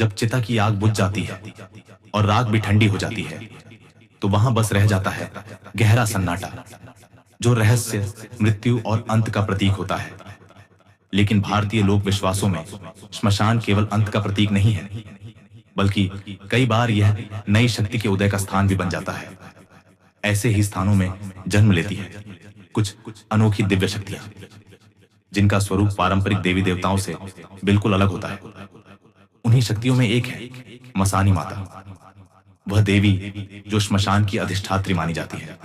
जब चिता की आग बुझ जाती है और राख भी ठंडी हो जाती है, तो वहां बस रह जाता है गहरा सन्नाटा, जो रहस्य, मृत्यु और अंत का प्रतीक होता है। लेकिन भारतीय लोक विश्वासों में श्मशान केवल अंत का प्रतीक नहीं है, बल्कि कई बार यह नई शक्ति के उदय का स्थान भी बन जाता है। ऐसे ही स्थानों में जन्म लेती है कुछ अनोखी दिव्य शक्तियां, जिनका स्वरूप पारंपरिक देवी देवताओं से बिल्कुल अलग होता है। उन्हीं शक्तियों में एक है मसानी माता, वह देवी जो श्मशान की अधिष्ठात्री मानी जाती है,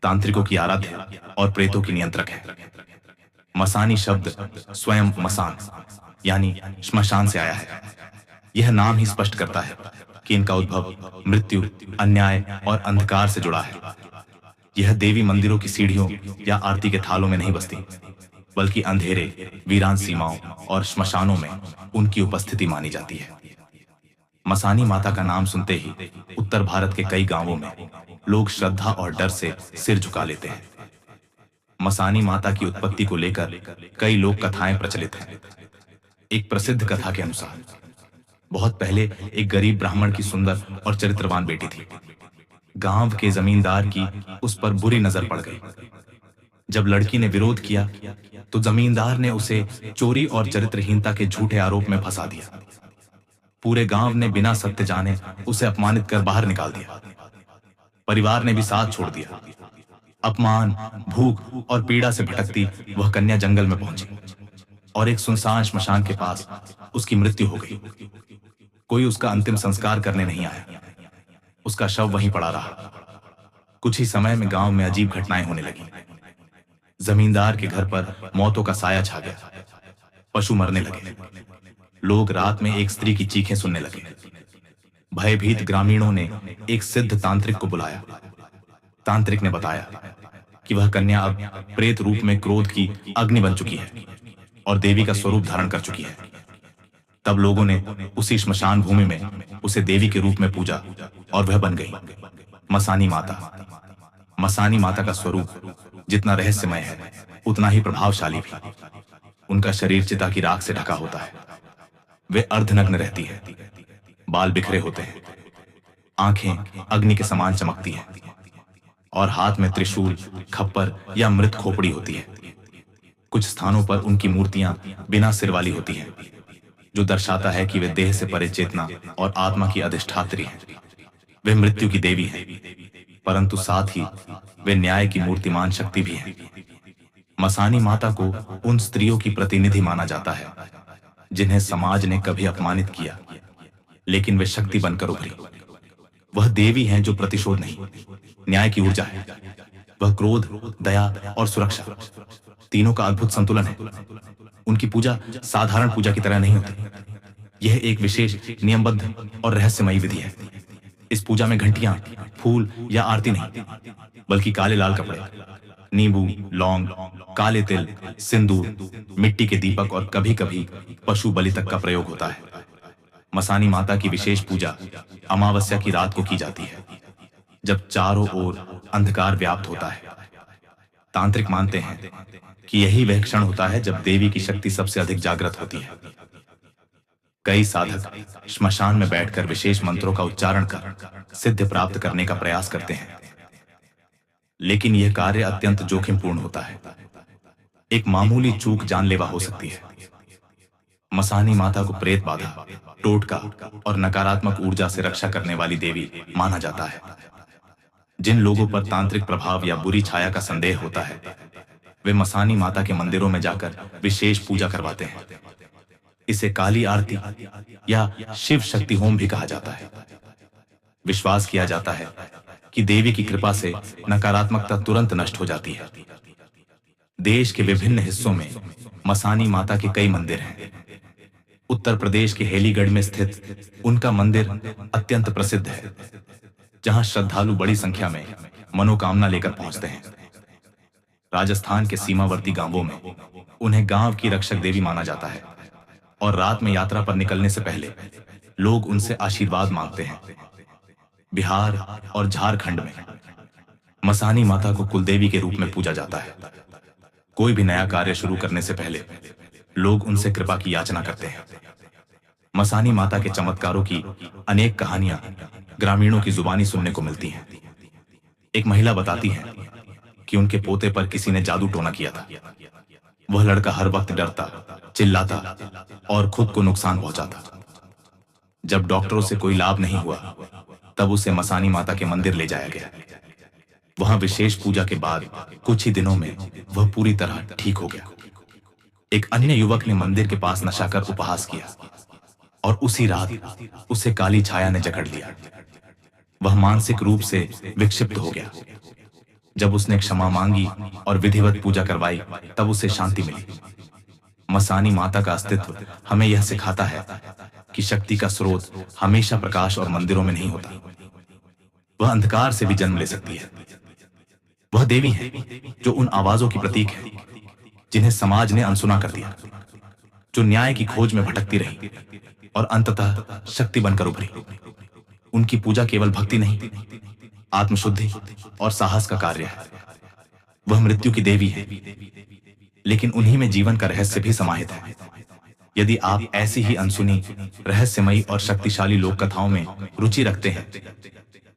तांत्रिकों की आराध्य और प्रेतों की नियंत्रक है। मसानी शब्द स्वयं मसान यानी श्मशान से आया है। यह नाम ही स्पष्ट करता है कि इनका उद्भव मृत्यु, अन्याय और अंधकार से जुड़ा है। यह देवी मंदिरों की सीढ़ियों या आरती के थालों में नहीं बसती, बल्कि अंधेरे, वीरान सीमाओं और श्मशानों में उनकी उपस्थिति मानी जाती है। मसानी माता का नाम सुनते ही उत्तर भारत के कई गांवों में लोग श्रद्धा और डर से सिर झुका लेते हैं। मसानी माता की उत्पत्ति को लेकर कई लोक कथाएं प्रचलित हैं। एक प्रसिद्ध कथा के अनुसार बहुत पहले एक गरीब ब्राह्मण की सुंदर और चरित्रवान बेटी थी। गांव के जमींदार की उस पर बुरी नजर पड़ गई। जब लड़की ने विरोध किया तो जमींदार ने उसे चोरी और चरित्रहीनता के झूठे आरोप में फंसा दिया। पूरे गांव ने बिना सत्य जाने उसे अपमानित कर बाहर निकाल दिया। परिवार ने भी साथ छोड़ दिया। अपमान, भूख और पीड़ा से भटकती वह कन्या जंगल में पहुंची और एक सुनसान श्मशान के पास उसकी मृत्यु हो गई। कोई उसका अंतिम संस्कार करने नहीं आया। उसका शव वहीं पड़ा रहा। कुछ ही समय में गांव में अजीब घटनाएं होने लगी। जमींदार के घर पर मौतों का साया छा गया। पशु मरने लगे। लोग रात में एक स्त्री की चीखें सुनने लगे। भयभीत ग्रामीणों ने एक सिद्ध तांत्रिक को बुलाया। तांत्रिक ने बताया कि वह कन्या अब प्रेत रूप में क्रोध की अग्नि बन चुकी है और देवी का स्वरूप धारण कर चुकी है। तब लोगों ने उसी श्मशान भूमि में उसे देवी के रूप में पूजा और वह बन गई मसानी माता। मसानी माता का स्वरूप जितना रहस्यमय है, उतना ही प्रभावशाली भी। उनका शरीर चिता की राख से ढका होता है। वे अर्धनग्न रहती है। बाल बिखरे होते हैं। आंखें अग्नि के समान चमकती हैं और हाथ में त्रिशूल, खप्पर या मृत खोपड़ी होती है। कुछ स्थानों पर उनकी मूर्तियां बिना सिर वाली होती हैं, जो दर्शाता है कि वे देह से परे चेतना और आत्मा की अधिष्ठात्री हैं। वे मृत्यु की देवी हैं, परंतु साथ ही वे न्याय की मूर्तिमान शक्ति भी हैं। मसानी माता को उन स्त्रियों की प्रतिनिधि माना जाता है जिन्हें समाज ने कभी अपमानित किया, लेकिन वे शक्ति बनकर उभरी। वह देवी हैं जो प्रतिशोध नहीं, न्याय की ऊर्जा है। वह क्रोध, दया और सुरक्षा, तीनों का अद्भुत संतुलन है। उनकी पूजा साधारण पूजा की तरह नहीं होती। यह एक विशेष, नियमबद्ध और रहस्यमयी विधि है। इस पूजा में घंटियां, फूल या आरती नहीं, बल्कि काले लाल कपड़े, नींबू, लौंग, काले तिल, सिंदूर, मिट्टी के दीपक और कभी-कभी पशु बलि तक का प्रयोग होता है। मसानी माता की विशेष पूजा अमावस्या की रात को की जाती है, जब चारों ओर अंधकार व्याप्त होता है। तांत्रिक मानते हैं कि यही वह क्षण होता है जब देवी की शक्ति सबसे अधिक जागृत होती है। कई साधक श्मशान में बैठकर विशेष मंत्रों का उच्चारण कर सिद्धि प्राप्त करने का प्रयास करते हैं, लेकिन यह कार्य अत्यंत जोखिमपूर्ण होता है। एक मामूली चूक जानलेवा हो सकती है। मसानी माता को प्रेत बाधा, टोटका और नकारात्मक ऊर्जा से रक्षा करने वाली देवी माना जाता है। जिन लोगों पर तांत्रिक प्रभाव या बुरी छाया का संदेह होता है, वे मसानी माता के मंदिरों में जाकर विशेष पूजा करवाते हैं। इसे काली आरती या शिव शक्ति होम भी कहा जाता है। विश्वास किया जाता है कि देवी की कृपा से नकारात्मकता तुरंत नष्ट हो जाती है। देश के विभिन्न हिस्सों में मसानी माता के कई मंदिर हैं। उत्तर प्रदेश के हेलीगढ़ में स्थित उनका मंदिर अत्यंत प्रसिद्ध है, जहां श्रद्धालु बड़ी संख्या में मनोकामना लेकर पहुंचते हैं। राजस्थान के सीमावर्ती गांवों में उन्हें गांव की रक्षक देवी माना जाता है और रात में यात्रा पर निकलने से पहले लोग उनसे आशीर्वाद मांगते हैं। बिहार और झारखंड में मसानी माता को कुलदेवी के रूप में पूजा जाता है। कोई भी नया कार्य शुरू करने से पहले लोग उनसे कृपा की याचना करते हैं। मसानी माता के चमत्कारों की अनेक कहानियां ग्रामीणों की जुबानी सुनने को मिलती हैं। एक महिला बताती है कि उनके पोते पर किसी ने जादू टोना किया था। वह लड़का हर वक्त डरता, चिल्लाता और खुद को नुकसान पहुंचाता। जब डॉक्टरों से कोई लाभ नहीं हुआ, तब उसे मसानी माता के मंदिर ले जाया गया। वहां विशेष पूजा के बाद कुछ ही दिनों में वह पूरी तरह ठीक हो गया। एक अन्य युवक ने मंदिर के पास नशा कर उपहास किया और उसी रात उसे काली छाया ने जकड़ लिया। वह मानसिक रूप से विक्षिप्त हो गया। जब उसने क्षमा मांगी और विधिवत पूजा करवाई, तब उसे शांति मिली। मसानी माता का अस्तित्व हमें यह सिखाता है कि शक्ति का स्रोत हमेशा प्रकाश और मंदिरों में नहीं होता। वह अंधकार से भी जन्म ले सकती है। वह देवी है जो उन आवाजों की प्रतीक है जिन्हें समाज ने अनसुना कर दिया, जो न्याय की खोज में भटकती रही और अंततः शक्ति बनकर उभरी। उनकी पूजा केवल भक्ति नहीं, आत्मशुद्धि और साहस का कार्य है। वह मृत्यु की देवी है, लेकिन उन्हीं में जीवन का रहस्य भी समाहित है। यदि आप ऐसी ही अनसुनी, रहस्यमयी और शक्तिशाली लोक कथाओं में रुचि रखते हैं,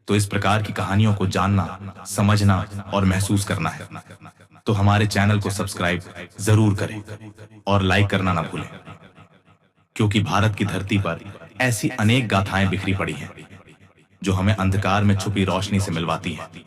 तो इस प्रकार की कहानियों को जानना, समझना और महसूस करना है, तो हमारे चैनल को सब्सक्राइब जरूर करें और लाइक करना ना भूलें, क्योंकि भारत की धरती पर ऐसी अनेक गाथाएं बिखरी पड़ी हैं जो हमें अंधकार में छुपी रोशनी से मिलवाती हैं।